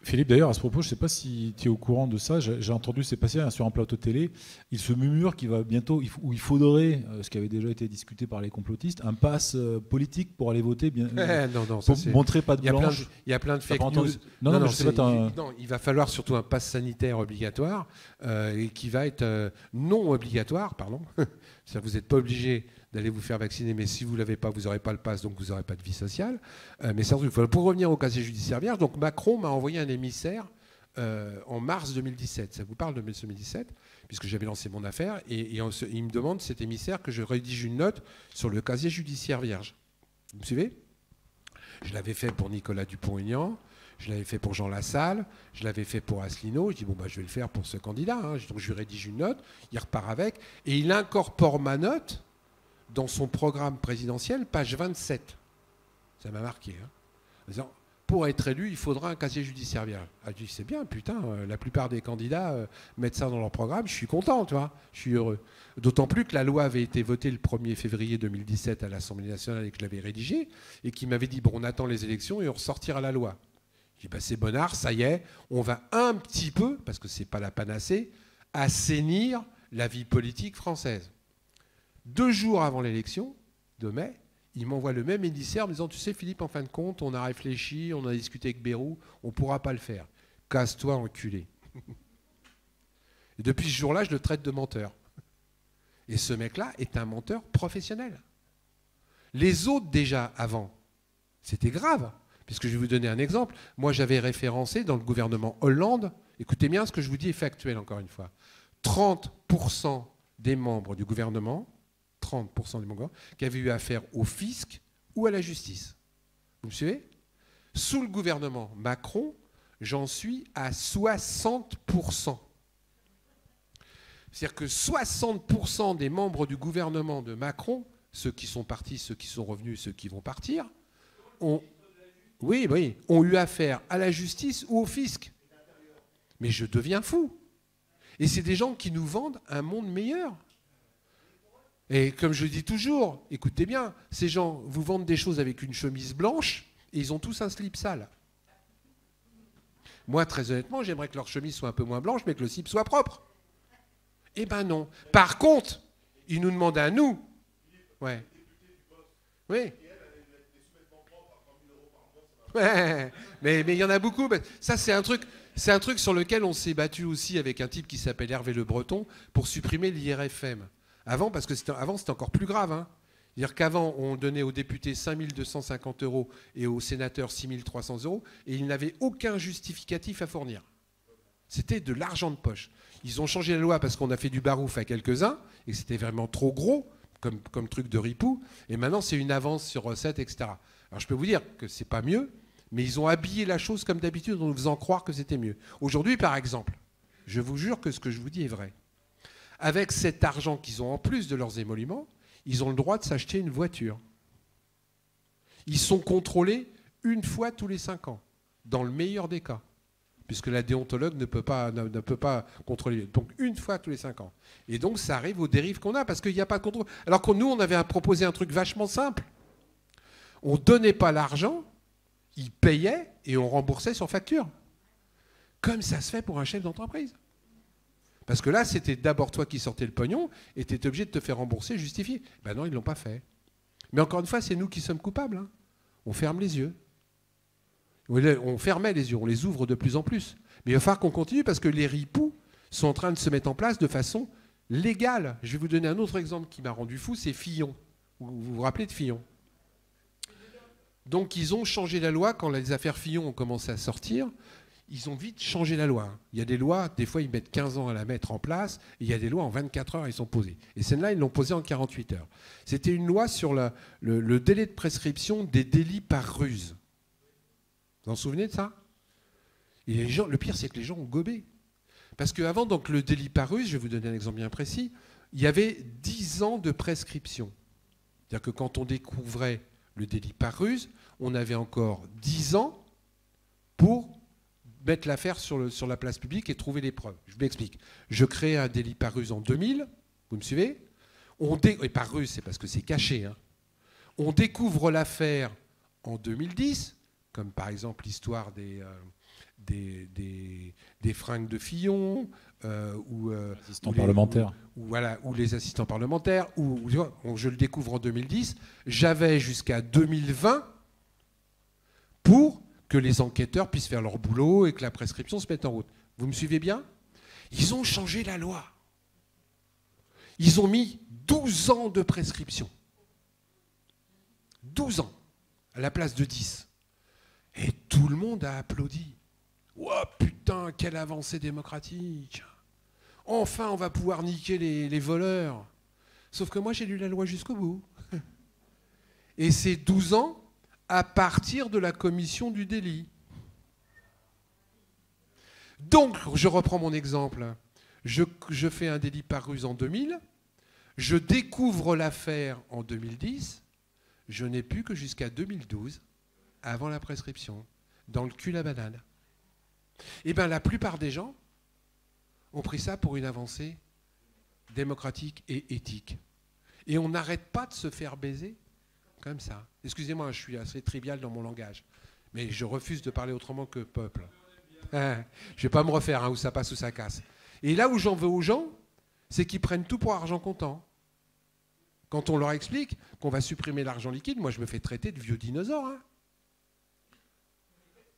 Philippe, d'ailleurs, à ce propos, je ne sais pas si tu es au courant de ça, j'ai entendu c'est passé sur un plateau télé, il se murmure qu'il va bientôt, où il faudrait, ce qui avait déjà été discuté par les complotistes, un pass politique pour aller voter, non, pour montrer pas de blanche. Il y a plein de fake news. Non, il va falloir surtout un pass sanitaire obligatoire et qui va être non obligatoire, pardon. Ça, vous n'êtes pas obligé d'aller vous faire vacciner, mais si vous ne l'avez pas, vous n'aurez pas le pass, donc vous n'aurez pas de vie sociale. Mais c'est un truc. Pour revenir au casier judiciaire vierge, donc Macron m'a envoyé un émissaire en mars 2017. Ça vous parle de mars 2017, puisque j'avais lancé mon affaire, et il me demande, cet émissaire, que je rédige une note sur le casier judiciaire vierge. Vous me suivez? Je l'avais fait pour Nicolas Dupont-Aignan, je l'avais fait pour Jean Lassalle, je l'avais fait pour Asselineau. Je dis, je vais le faire pour ce candidat. Hein. Donc je lui rédige une note, il repart avec, et il incorpore ma note dans son programme présidentiel, page 27. Ça m'a marqué. Hein. En disant, pour être élu, il faudra un casier judiciaire vierge. Ah, je dis, c'est bien, putain, la plupart des candidats mettent ça dans leur programme, je suis content, tu vois, je suis heureux. D'autant plus que la loi avait été votée le 1er février 2017 à l'Assemblée nationale et que je l'avais rédigée, et qui m'avait dit, on attend les élections et on ressortira la loi. Je dis, c'est bonnard, ça y est, on va un petit peu, parce que ce n'est pas la panacée, assainir la vie politique française. 2 jours avant l'élection de mai, il m'envoie le même émissaire en me disant, tu sais Philippe, en fin de compte, on a réfléchi, on a discuté avec Bayrou, on ne pourra pas le faire. Casse-toi, enculé. Et depuis ce jour-là, je le traite de menteur. Et ce mec-là est un menteur professionnel. Les autres, déjà, avant, c'était grave. Puisque je vais vous donner un exemple. Moi, j'avais référencé dans le gouvernement Hollande, écoutez bien, ce que je vous dis est factuel, encore une fois, 30% des membres du gouvernement, 30% des membres qui avaient eu affaire au fisc ou à la justice. Vous me suivez? Sous le gouvernement Macron, j'en suis à 60%. C'est-à-dire que 60% des membres du gouvernement de Macron, ceux qui sont partis, ceux qui sont revenus, ceux qui vont partir, ont eu affaire à la justice ou au fisc. Mais je deviens fou. Et c'est des gens qui nous vendent un monde meilleur. Et comme je dis toujours, écoutez bien, ces gens vous vendent des choses avec une chemise blanche et ils ont tous un slip sale. Moi, très honnêtement, j'aimerais que leur chemise soit un peu moins blanche, mais que le slip soit propre. Eh ben non. Par contre, ils nous demandent à nous. Ouais. Oui. Ouais. Mais il y en a beaucoup. Ça, c'est un truc sur lequel on s'est battu aussi avec un type qui s'appelle Hervé Le Breton pour supprimer l'IRFM. Avant, parce que c'était encore plus grave. Hein. C'est-à-dire qu'avant, on donnait aux députés 5 250 € et aux sénateurs 6 300 € et ils n'avaient aucun justificatif à fournir. C'était de l'argent de poche. Ils ont changé la loi parce qu'on a fait du barouf à quelques-uns et que c'était vraiment trop gros comme truc de ripou. Et maintenant, c'est une avance sur recettes, etc. Alors je peux vous dire que c'est pas mieux, mais ils ont habillé la chose comme d'habitude en nous faisant croire que c'était mieux. Aujourd'hui, par exemple, je vous jure que ce que je vous dis est vrai. Avec cet argent qu'ils ont en plus de leurs émoluments, ils ont le droit de s'acheter une voiture. Ils sont contrôlés une fois tous les 5 ans, dans le meilleur des cas, puisque la déontologue ne peut pas contrôler. Donc une fois tous les 5 ans. Et donc ça arrive aux dérives qu'on a, parce qu'il n'y a pas de contrôle. Alors que nous, on avait proposé un truc vachement simple. On ne donnait pas l'argent, ils payaient et on remboursait sur facture. Comme ça se fait pour un chef d'entreprise. Parce que là, c'était d'abord toi qui sortais le pognon et tu étais obligé de te faire rembourser, justifier. Ben non, ils ne l'ont pas fait. Mais encore une fois, c'est nous qui sommes coupables. Hein. On ferme les yeux. On fermait les yeux, on les ouvre de plus en plus. Mais il va falloir qu'on continue parce que les ripoux sont en train de se mettre en place de façon légale. Je vais vous donner un autre exemple qui m'a rendu fou, c'est Fillon. Vous vous rappelez de Fillon? Donc ils ont changé la loi quand les affaires Fillon ont commencé à sortir. Ils ont vite changé la loi. Il y a des lois, des fois ils mettent 15 ans à la mettre en place, et il y a des lois en 24 heures, ils sont posées. Et celle-là, ils l'ont posée en 48 heures. C'était une loi sur le délai de prescription des délits par ruse. Vous vous en souvenez de ça? Et les gens, le pire, c'est que les gens ont gobé. Parce qu'avant, donc, le délit par ruse, je vais vous donner un exemple bien précis, il y avait 10 ans de prescription. C'est-à-dire que quand on découvrait le délit par ruse, on avait encore 10 ans pour mettre l'affaire sur la place publique et trouver les preuves. Je m'explique. Je crée un délit par ruse en 2000, vous me suivez? Et par ruse, c'est parce que c'est caché. Hein. On découvre l'affaire en 2010, comme par exemple l'histoire des fringues de Fillon, ou les assistants parlementaires, je le découvre en 2010. J'avais jusqu'à 2020 pour que les enquêteurs puissent faire leur boulot et que la prescription se mette en route. Vous me suivez bien? Ils ont changé la loi. Ils ont mis 12 ans de prescription. 12 ans, à la place de 10. Et tout le monde a applaudi. Oh putain, quelle avancée démocratique! Enfin, on va pouvoir niquer les voleurs. Sauf que moi, j'ai lu la loi jusqu'au bout. Et c'est 12 ans à partir de la commission du délit. Donc, je reprends mon exemple. Je fais un délit par ruse en 2000. Je découvre l'affaire en 2010. Je n'ai pu que jusqu'à 2012, avant la prescription, dans le cul la banane. Eh bien, la plupart des gens ont pris ça pour une avancée démocratique et éthique. Et on n'arrête pas de se faire baiser comme ça. Excusez-moi, je suis assez trivial dans mon langage, mais je refuse de parler autrement que peuple. Je ne vais pas me refaire, hein, où ça passe ou ça casse. Et là où j'en veux aux gens, c'est qu'ils prennent tout pour argent comptant. Quand on leur explique qu'on va supprimer l'argent liquide, moi je me fais traiter de vieux dinosaure. Hein.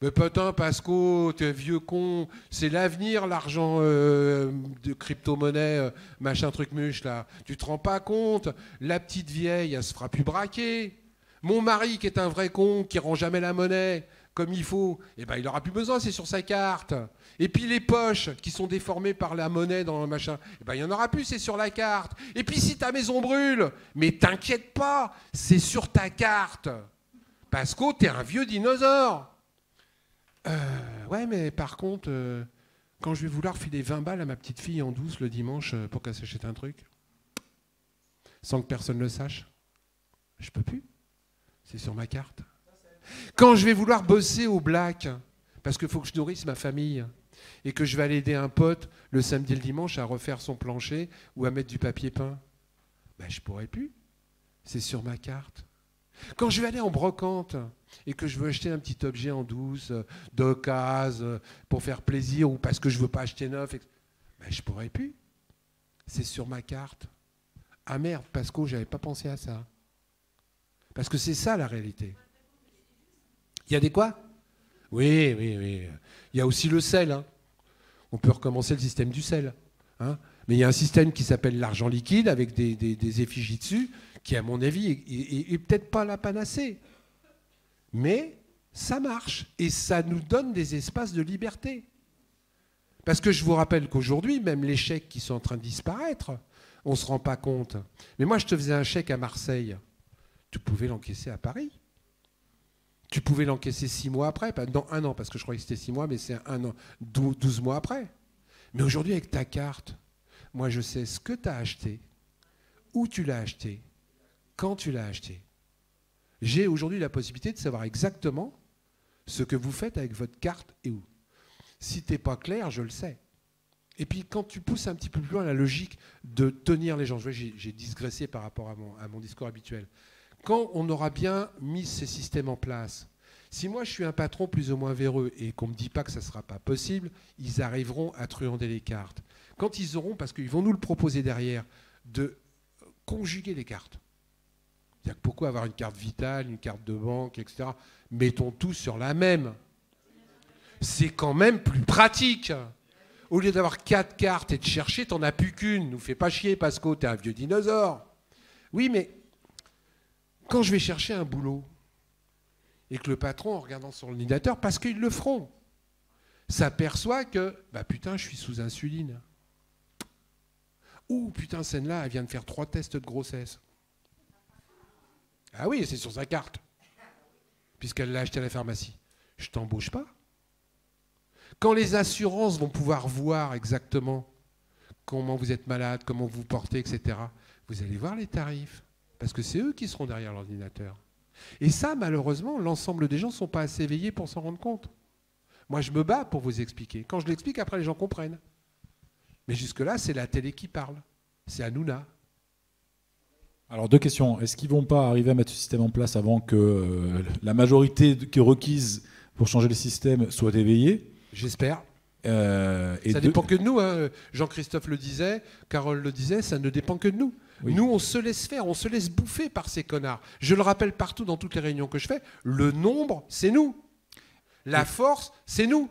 Mais putain, Pasco, t'es vieux con, c'est l'avenir, l'argent de crypto-monnaie, machin truc muche là. Tu te rends pas compte? La petite vieille, elle se fera plus braquer. Mon mari, qui est un vrai con, qui rend jamais la monnaie comme il faut, eh ben, il n'aura plus besoin, c'est sur sa carte. Et puis les poches qui sont déformées par la monnaie dans le machin, eh ben, il n'y en aura plus, c'est sur la carte. Et puis si ta maison brûle, mais t'inquiète pas, c'est sur ta carte. Pasco, t'es un vieux dinosaure. Ouais, mais par contre, quand je vais vouloir filer 20 balles à ma petite fille en douce le dimanche pour qu'elle s'achète un truc, sans que personne ne le sache, je peux plus. C'est sur ma carte. Quand je vais vouloir bosser au black, parce qu'il faut que je nourrisse ma famille, et que je vais aller aider un pote le samedi et le dimanche à refaire son plancher ou à mettre du papier peint, ben, je pourrais plus. C'est sur ma carte. Quand je vais aller en brocante et que je veux acheter un petit objet en douce, d'occasion, pour faire plaisir ou parce que je ne veux pas acheter neuf, ben je ne pourrais plus. C'est sur ma carte. Ah merde, Pasco, je n'avais pas pensé à ça. Parce que c'est ça la réalité. Il y a des quoi? Oui. Il y a aussi le sel. Hein. On peut recommencer le système du sel. Hein. Mais il y a un système qui s'appelle l'argent liquide avec des effigies dessus, qui, à mon avis, est peut-être pas la panacée. Mais ça marche et ça nous donne des espaces de liberté. Parce que je vous rappelle qu'aujourd'hui, même les chèques qui sont en train de disparaître, on ne se rend pas compte. Mais moi, je te faisais un chèque à Marseille. Tu pouvais l'encaisser à Paris. Tu pouvais l'encaisser 6 mois après. Non, 1 an, parce que je croyais que c'était 6 mois, mais c'est 1 an, 12 mois après. Mais aujourd'hui, avec ta carte, moi, je sais ce que tu as acheté, où tu l'as acheté, quand tu l'as acheté. J'ai aujourd'hui la possibilité de savoir exactement ce que vous faites avec votre carte et où. Si tu n'es pas clair, je le sais. Et puis quand tu pousses un petit peu plus loin la logique de tenir les gens, j'ai digressé par rapport à mon discours habituel. Quand on aura bien mis ces systèmes en place, si moi je suis un patron plus ou moins véreux et qu'on ne me dit pas que ça ne sera pas possible, ils arriveront à truander les cartes. Quand ils auront, parce qu'ils vont nous le proposer derrière, de conjuguer les cartes. C'est-à-dire pourquoi avoir une carte vitale, une carte de banque, etc. Mettons tout sur la même. C'est quand même plus pratique. Au lieu d'avoir 4 cartes et de chercher, t'en as plus qu'une. Nous fais pas chier, Pasco, t'es un vieux dinosaure. Oui, mais quand je vais chercher un boulot et que le patron, en regardant sur l'ordinateur, parce qu'ils le feront, s'aperçoit que, bah putain, je suis sous insuline. Ouh, putain, celle-là, elle vient de faire 3 tests de grossesse. Ah oui, c'est sur sa carte, puisqu'elle l'a acheté à la pharmacie. Je t'embauche pas. Quand les assurances vont pouvoir voir exactement comment vous êtes malade, comment vous vous portez, etc., vous allez voir les tarifs, parce que c'est eux qui seront derrière l'ordinateur. Et ça, malheureusement, l'ensemble des gens ne sont pas assez éveillés pour s'en rendre compte. Moi, je me bats pour vous expliquer. Quand je l'explique, après, les gens comprennent. Mais jusque-là, c'est la télé qui parle. C'est Hanouna. Alors, 2 questions. Est-ce qu'ils ne vont pas arriver à mettre ce système en place avant que la majorité qui est requise pour changer le système soit éveillée? J'espère. Ça dépend que de nous. Hein. Jean-Christophe le disait, Carole le disait, ça ne dépend que de nous. Oui. Nous, on se laisse faire, on se laisse bouffer par ces connards. Je le rappelle partout dans toutes les réunions que je fais, le nombre, c'est nous. La force, c'est nous.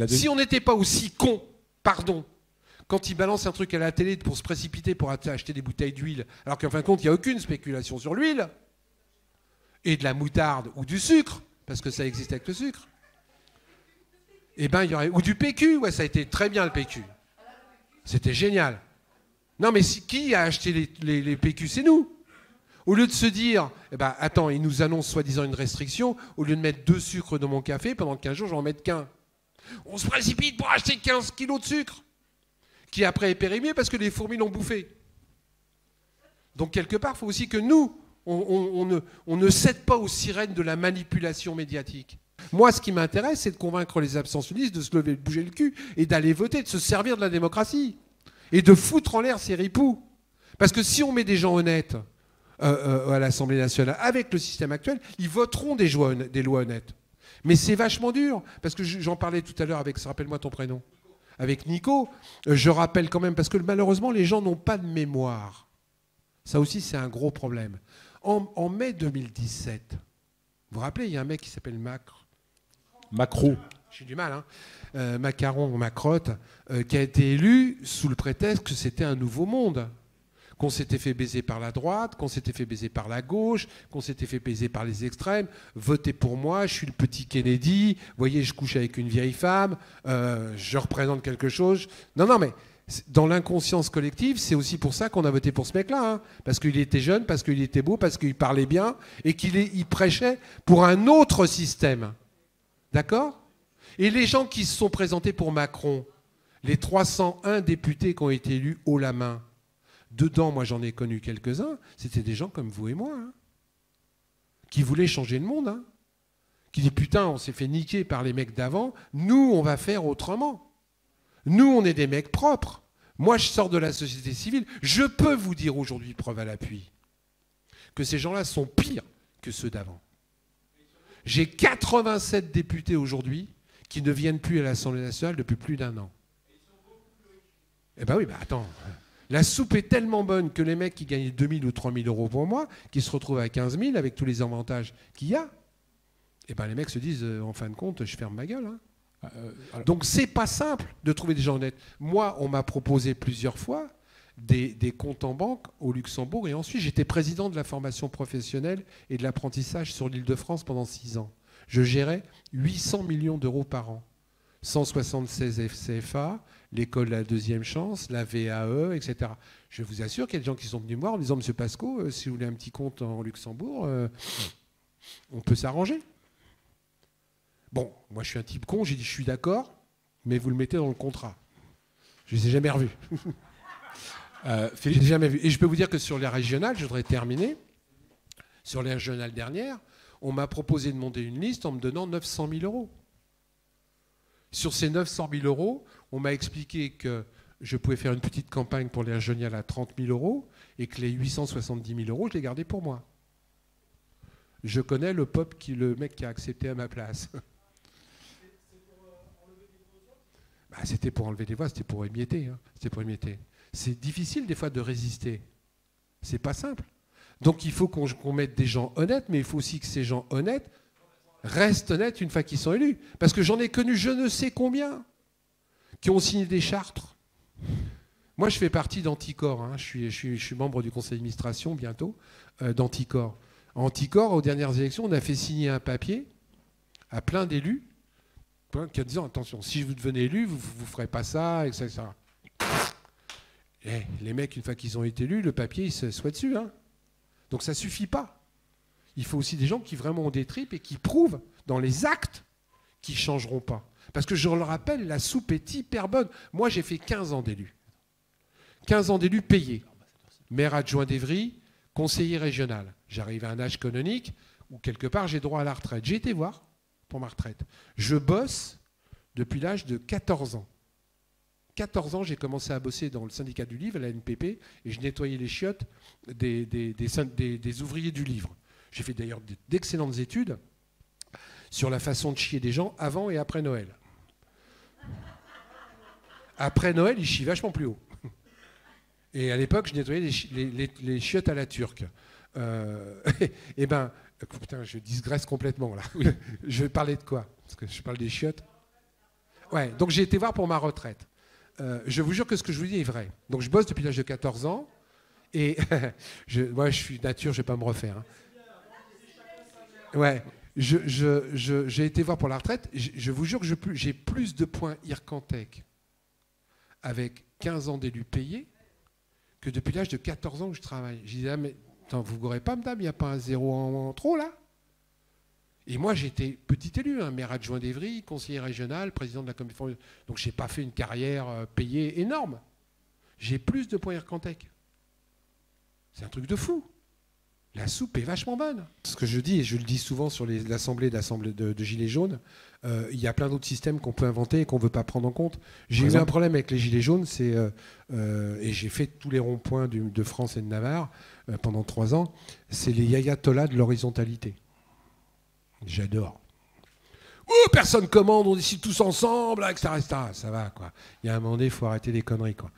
Si on n'était pas aussi cons, pardon, quand ils balancent un truc à la télé pour se précipiter pour acheter des bouteilles d'huile, alors qu'en fin de compte, il n'y a aucune spéculation sur l'huile, et de la moutarde ou du sucre, parce que ça existe avec le sucre, eh ben, il y aurait... Ou du PQ, ouais, ça a été très bien le PQ. C'était génial. Non, mais qui a acheté les PQ? C'est nous. Au lieu de se dire, eh ben, attends, ils nous annoncent soi-disant une restriction, au lieu de mettre 2 sucres dans mon café, pendant 15 jours, je vais en mettre qu'un. On se précipite pour acheter 15 kilos de sucre, qui après est périmé parce que les fourmis l'ont bouffé. Donc, quelque part, il faut aussi que nous, on ne cède pas aux sirènes de la manipulation médiatique. Moi, ce qui m'intéresse, c'est de convaincre les abstentionnistes de se lever, de bouger le cul et d'aller voter, de se servir de la démocratie et de foutre en l'air ces ripoux. Parce que si on met des gens honnêtes à l'Assemblée nationale avec le système actuel, ils voteront des lois honnêtes. Mais c'est vachement dur, parce que j'en parlais tout à l'heure avec, rappelle-moi ton prénom, avec Nico. Je rappelle quand même, parce que malheureusement, les gens n'ont pas de mémoire. Ça aussi, c'est un gros problème. En mai 2017, vous vous rappelez, il y a un mec qui s'appelle Macron. J'ai du mal, hein. Macaron, Macrotte, qui a été élu sous le prétexte que c'était un nouveau monde. Qu'on s'était fait baiser par la droite, qu'on s'était fait baiser par la gauche, qu'on s'était fait baiser par les extrêmes. Votez pour moi, je suis le petit Kennedy. Vous voyez, je couche avec une vieille femme, je représente quelque chose. Non, mais dans l'inconscience collective, c'est aussi pour ça qu'on a voté pour ce mec-là. Hein. Parce qu'il était jeune, parce qu'il était beau, parce qu'il parlait bien et qu'il prêchait pour un autre système. D'accord ? Et les gens qui se sont présentés pour Macron, les 301 députés qui ont été élus haut la main, dedans, moi j'en ai connu quelques-uns, c'était des gens comme vous et moi, hein, qui voulaient changer le monde, hein, qui disent putain, on s'est fait niquer par les mecs d'avant, nous on va faire autrement. Nous on est des mecs propres. Moi je sors de la société civile, je peux vous dire aujourd'hui, preuve à l'appui, que ces gens-là sont pires que ceux d'avant. J'ai 87 députés aujourd'hui qui ne viennent plus à l'Assemblée nationale depuis plus d'1 an. Eh ben oui, attends. La soupe est tellement bonne que les mecs qui gagnent 2 000 ou 3 000 euros pour mois, qui se retrouvent à 15 000 avec tous les avantages qu'il y a, eh ben les mecs se disent, en fin de compte, je ferme ma gueule. Hein. Donc c'est pas simple de trouver des gens honnêtes. Moi, on m'a proposé plusieurs fois des comptes en banque au Luxembourg et ensuite j'étais président de la formation professionnelle et de l'apprentissage sur l'Île-de-France pendant 6 ans. Je gérais 800 millions d'euros par an. 176 FCFA, l'école de la deuxième chance, la VAE, etc. Je vous assure qu'il y a des gens qui sont venus me voir en me disant « Monsieur Pasco, si vous voulez un petit compte en Luxembourg, on peut s'arranger. » Bon, moi je suis un type con, j'ai dit « Je suis d'accord, mais vous le mettez dans le contrat. » Je ne les ai jamais revus. Je les ai jamais vus. Et je peux vous dire que sur les régionales, je voudrais terminer, sur les régionales dernières, on m'a proposé de monter une liste en me donnant 900 000 euros. Sur ces 900 000 euros, on m'a expliqué que je pouvais faire une petite campagne pour les régionales à 30 000 euros et que les 870 000 euros, je les gardais pour moi. Je connais le mec qui a accepté à ma place. C'était pour enlever des voix, c'était pour émietter. Hein. C'était pour émietter. C'est difficile des fois de résister. C'est pas simple. Donc il faut qu'on mette des gens honnêtes, mais il faut aussi que ces gens honnêtes restent honnêtes une fois qu'ils sont élus. Parce que j'en ai connu je ne sais combien qui ont signé des chartres. Moi, je fais partie d'Anticor. Hein. Je suis membre du conseil d'administration bientôt d'Anticor. Anticor, aux dernières élections, on a fait signer un papier à plein d'élus qui a disant attention, si vous devenez élu, vous ne ferez pas ça, etc. Et les mecs, une fois qu'ils ont été élus, le papier, il se soit dessus. Hein. Donc ça ne suffit pas. Il faut aussi des gens qui vraiment ont des tripes et qui prouvent dans les actes qu'ils ne changeront pas. Parce que je le rappelle, la soupe est hyper bonne. Moi, j'ai fait 15 ans d'élu. 15 ans d'élu payé. Maire adjoint d'Évry, conseiller régional. J'arrive à un âge canonique où quelque part j'ai droit à la retraite. J'ai été voir pour ma retraite. Je bosse depuis l'âge de 14 ans. 14 ans, j'ai commencé à bosser dans le syndicat du livre, à la NPP, et je nettoyais les chiottes des ouvriers du livre. J'ai fait d'ailleurs d'excellentes études sur la façon de chier des gens avant et après Noël. Après Noël, ils chient vachement plus haut. Et à l'époque, je nettoyais les chiottes à la turque. Et ben, putain, je digresse complètement là. Je vais parler de quoi? Parce que je parle des chiottes. Ouais, donc j'ai été voir pour ma retraite. Je vous jure que ce que je vous dis est vrai. Donc je bosse depuis l'âge de 14 ans. Et moi, je suis nature, je ne vais pas me refaire. Hein. Ouais, j'ai été voir pour la retraite. Je vous jure que j'ai plus de points Ircantec avec 15 ans d'élus payés que depuis l'âge de 14 ans où je travaille. Je disais, ah, mais attends, vous ne gourrez pas, madame, il n'y a pas un zéro en trop, là? Et moi, j'étais petit élu, hein, maire adjoint d'Évry, conseiller régional, président de la commission. Donc, je n'ai pas fait une carrière payée énorme. J'ai plus de points Ircantec. C'est un truc de fou. La soupe est vachement bonne. Ce que je dis, et je le dis souvent sur l'assemblée de Gilets jaunes, il y a plein d'autres systèmes qu'on peut inventer et qu'on ne veut pas prendre en compte. J'ai eu un problème avec les Gilets jaunes, et j'ai fait tous les ronds-points de France et de Navarre pendant 3 ans, c'est les ayatollahs de l'horizontalité. J'adore. Personne commande, on décide tous ensemble, etc., etc. Ça va, quoi. Il y a un moment donné, il faut arrêter les conneries, quoi.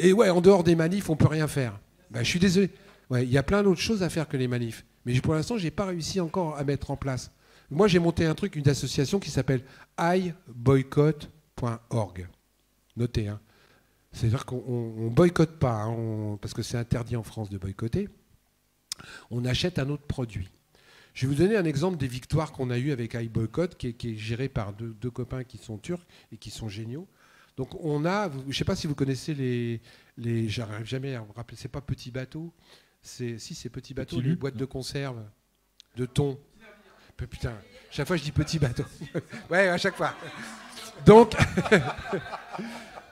Et ouais, en dehors des manifs, on ne peut rien faire. Ben, je suis désolé. Ouais, il y a plein d'autres choses à faire que les manifs. Mais pour l'instant, je n'ai pas réussi encore à mettre en place. Moi, j'ai monté un truc, une association qui s'appelle iboycott.org. Notez, hein. C'est-à-dire qu'on ne boycotte pas, hein, parce que c'est interdit en France de boycotter. On achète un autre produit. Je vais vous donner un exemple des victoires qu'on a eues avec iBoycott, qui est géré par deux copains qui sont turcs et qui sont géniaux. Donc on a, je ne sais pas si vous connaissez j'arrive jamais à me rappeler, c'est pas Petit Bateau, c'est Petit Bateau, les boîtes de conserve de thon. Putain, chaque fois je dis Petit Bateau. Ouais, à chaque fois.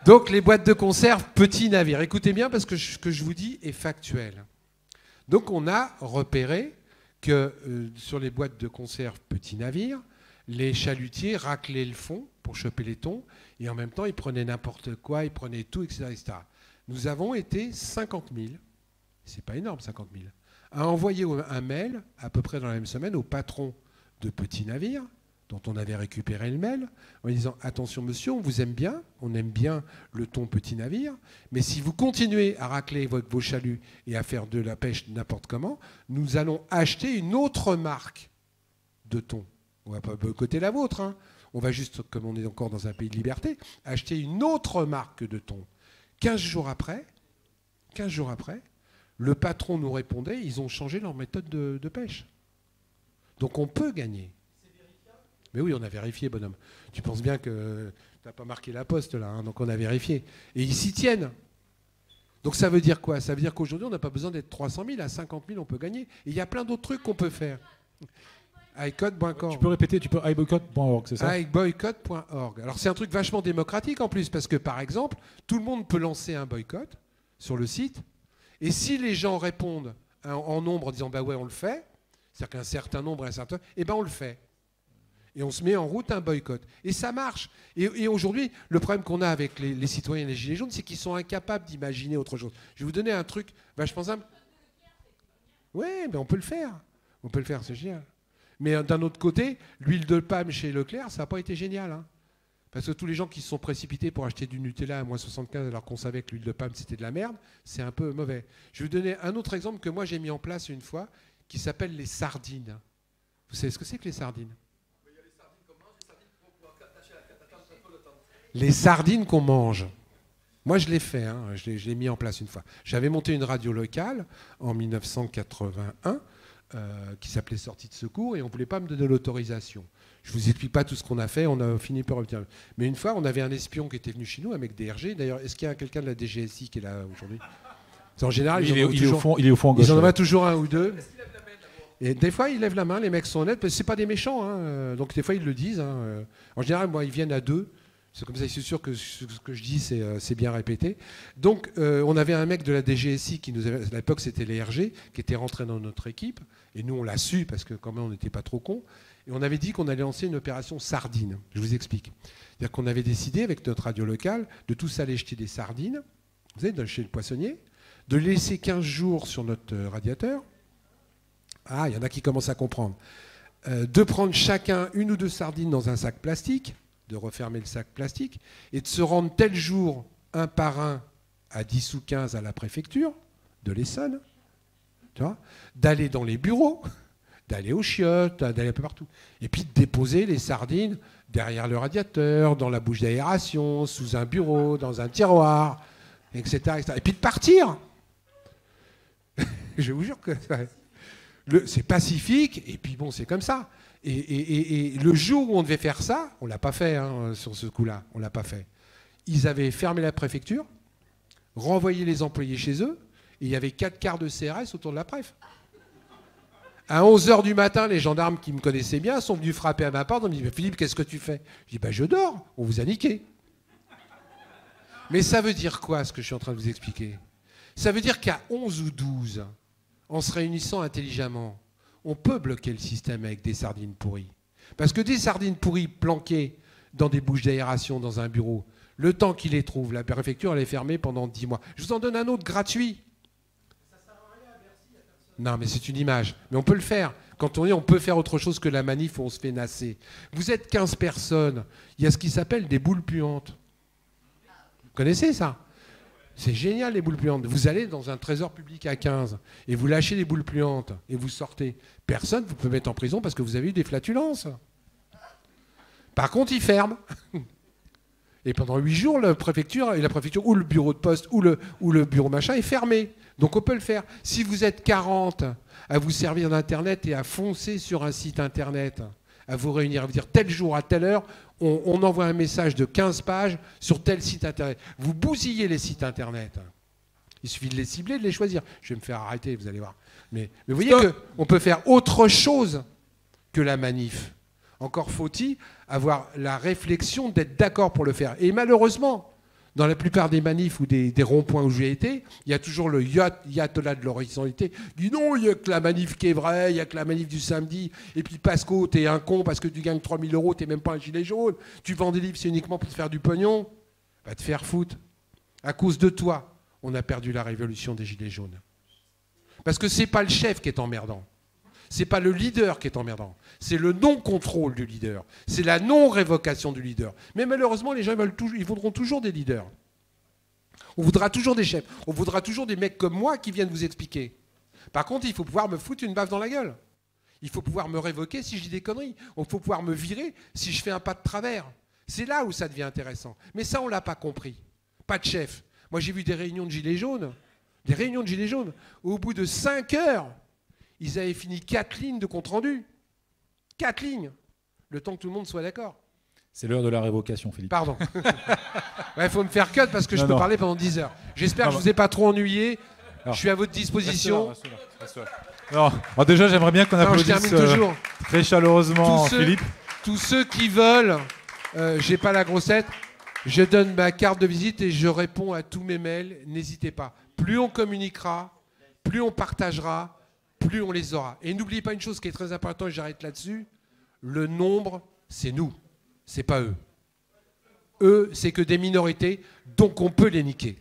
Donc les boîtes de conserve, Petit Navire. Écoutez bien parce que ce que je vous dis est factuel. Donc on a repéré que sur les boîtes de conserve Petit Navire, les chalutiers raclaient le fond pour choper les thons, et en même temps, ils prenaient n'importe quoi, ils prenaient tout, etc., etc. Nous avons été 50 000, c'est pas énorme 50 000, à envoyer un mail, à peu près dans la même semaine, au patron de Petit Navire, dont on avait récupéré le mail, en disant « Attention monsieur, on vous aime bien, on aime bien le thon Petit Navire, mais si vous continuez à racler vos chaluts et à faire de la pêche n'importe comment, nous allons acheter une autre marque de thon. On ne va pas boycotter la vôtre, hein. On va juste, comme on est encore dans un pays de liberté, acheter une autre marque de thon. 15 jours après, le patron nous répondait, ils ont changé leur méthode de pêche. Donc on peut gagner. Mais oui, on a vérifié, bonhomme. Tu penses bien que tu n'as pas marqué la poste, là, hein, donc on a vérifié. Et ils s'y tiennent. Donc ça veut dire quoi? Ça veut dire qu'aujourd'hui, on n'a pas besoin d'être 300 000, à 50 000, on peut gagner. Et il y a plein d'autres trucs qu'on peut faire. iBoycott.org. Tu peux répéter, iBoycott.org, c'est ça? iBoycott.org. Alors c'est un truc vachement démocratique en plus, parce que par exemple, tout le monde peut lancer un boycott sur le site, et si les gens répondent en nombre en disant bah ouais on le fait, c'est-à-dire qu'un certain nombre, et ben on le fait. Et on se met en route un boycott. Et ça marche. Et aujourd'hui, le problème qu'on a avec les citoyens et les Gilets jaunes, c'est qu'ils sont incapables d'imaginer autre chose. Je vais vous donner un truc vachement simple. Oui, mais on peut le faire. On peut le faire, c'est génial. Mais d'un autre côté, l'huile de palme chez Leclerc, ça n'a pas été génial. Hein. Parce que tous les gens qui se sont précipités pour acheter du Nutella à moins 75 alors qu'on savait que l'huile de palme, c'était de la merde, c'est un peu mauvais. Je vais vous donner un autre exemple que moi j'ai mis en place une fois, qui s'appelle les sardines. Vous savez ce que c'est que les sardines? Les sardines qu'on mange. Moi, je l'ai fait, hein. Je l'ai mis en place une fois. J'avais monté une radio locale en 1981 qui s'appelait Sortie de secours et on ne voulait pas me donner l'autorisation. Je ne vous explique pas tout ce qu'on a fait, on a fini par obtenir. Mais une fois, on avait un espion qui était venu chez nous avec des RG. D'ailleurs, est-ce qu'il y a quelqu'un de la DGSI qui est là aujourd'hui? En général, il est au fond en gauche. Ils en ont toujours un ou deux. Et des fois, ils lèvent la main, les mecs sont honnêtes, parce que ce n'est pas des méchants. Hein. Donc des fois, ils le disent. Hein. En général, moi, ils viennent à 2. C'est comme ça, c'est sûr que ce que je dis, c'est bien répété. Donc, on avait un mec de la DGSI qui nous avait, à l'époque, c'était les RG, qui était rentré dans notre équipe. Et nous, on l'a su parce que quand même, on n'était pas trop cons. Et on avait dit qu'on allait lancer une opération sardine. Je vous explique. C'est-à-dire qu'on avait décidé, avec notre radio locale, de tous aller jeter des sardines, vous savez, chez le poissonnier, de les laisser 15 jours sur notre radiateur. Ah, il y en a qui commencent à comprendre. De prendre chacun 1 ou 2 sardines dans un sac plastique, de refermer le sac plastique, et de se rendre tel jour, un par un, à 10 ou 15 à la préfecture de l'Essonne, tu vois, d'aller dans les bureaux, d'aller aux chiottes, d'aller un peu partout. Et puis de déposer les sardines derrière le radiateur, dans la bouche d'aération, sous un bureau, dans un tiroir, etc. etc. Et puis de partir. Je vous jure que c'est pacifique, et puis bon, c'est comme ça. Et le jour où on devait faire ça, on ne l'a pas fait hein, sur ce coup-là, on ne l'a pas fait. Ils avaient fermé la préfecture, renvoyé les employés chez eux, et il y avait 4 quarts de CRS autour de la préf. À 11h du matin, les gendarmes qui me connaissaient bien sont venus frapper à ma porte. On me dit « Philippe, qu'est-ce que tu fais ?» Je dis « Je dors, on vous a niqué. » Mais ça veut dire quoi, ce que je suis en train de vous expliquer? Ça veut dire qu'à 11 ou 12, en se réunissant intelligemment, on peut bloquer le système avec des sardines pourries. Parce que des sardines pourries planquées dans des bouches d'aération dans un bureau, le temps qu'ils les trouvent, la préfecture, elle est fermée pendant 10 mois. Je vous en donne un autre gratuit. Non, mais c'est une image. Mais on peut le faire. Quand on dit on peut faire autre chose que la manif où on se fait nasser. Vous êtes 15 personnes. Il y a ce qui s'appelle des boules puantes. Vous connaissez ça? C'est génial, les boules puantes. Vous allez dans un trésor public à 15 et vous lâchez les boules puantes et vous sortez. Personne ne vous peut mettre en prison parce que vous avez eu des flatulences. Par contre, ils ferment. Et pendant 8 jours, la préfecture ou le bureau de poste ou le bureau machin est fermé. Donc on peut le faire. Si vous êtes 40 à vous servir d'Internet et à foncer sur un site Internet, à vous réunir, à vous dire tel jour à telle heure, on envoie un message de 15 pages sur tel site Internet. Vous bousillez les sites Internet. Il suffit de les cibler, de les choisir. Je vais me faire arrêter, vous allez voir. Mais vous voyez qu'on peut faire autre chose que la manif. Encore faut-il avoir la réflexion d'être d'accord pour le faire. Et malheureusement, dans la plupart des manifs ou des ronds-points où j'ai été, il y a toujours le ayatollah de l'horizontalité. Il dit non, il n'y a que la manif qui est vraie, il n'y a que la manif du samedi. Et puis Pasco, t'es un con parce que tu gagnes 3 000 €, t'es même pas un gilet jaune. Tu vends des livres, c'est uniquement pour te faire du pognon. Va te faire foutre. À cause de toi, on a perdu la révolution des gilets jaunes. Parce que c'est pas le chef qui est emmerdant. C'est pas le leader qui est emmerdant. C'est le non-contrôle du leader. C'est la non-révocation du leader. Mais malheureusement, les gens ils voudront toujours des leaders. On voudra toujours des chefs. On voudra toujours des mecs comme moi qui viennent vous expliquer. Par contre, il faut pouvoir me foutre une baffe dans la gueule. Il faut pouvoir me révoquer si je dis des conneries. Il faut pouvoir me virer si je fais un pas de travers. C'est là où ça devient intéressant. Mais ça, on ne l'a pas compris. Pas de chef. Moi, j'ai vu des réunions de gilets jaunes. Des réunions de gilets jaunes. Au bout de 5 heures, ils avaient fini 4 lignes de compte-rendu. 4 lignes. Le temps que tout le monde soit d'accord. C'est l'heure de la révocation, Philippe. Pardon. Il faut me faire cut parce que je peux parler pendant 10 heures. J'espère que je ne vous ai pas trop ennuyé. Alors, je suis à votre disposition. Reste là. Alors, déjà, j'aimerais bien qu'on applaudisse très chaleureusement Philippe. Tous ceux qui veulent, j'ai pas la grossette, je donne ma carte de visite et je réponds à tous mes mails. N'hésitez pas. Plus on communiquera, plus on partagera, plus on les aura. Et n'oubliez pas une chose qui est très importante, j'arrête là-dessus, le nombre, c'est nous, c'est pas eux. Eux, c'est que des minorités, donc on peut les niquer.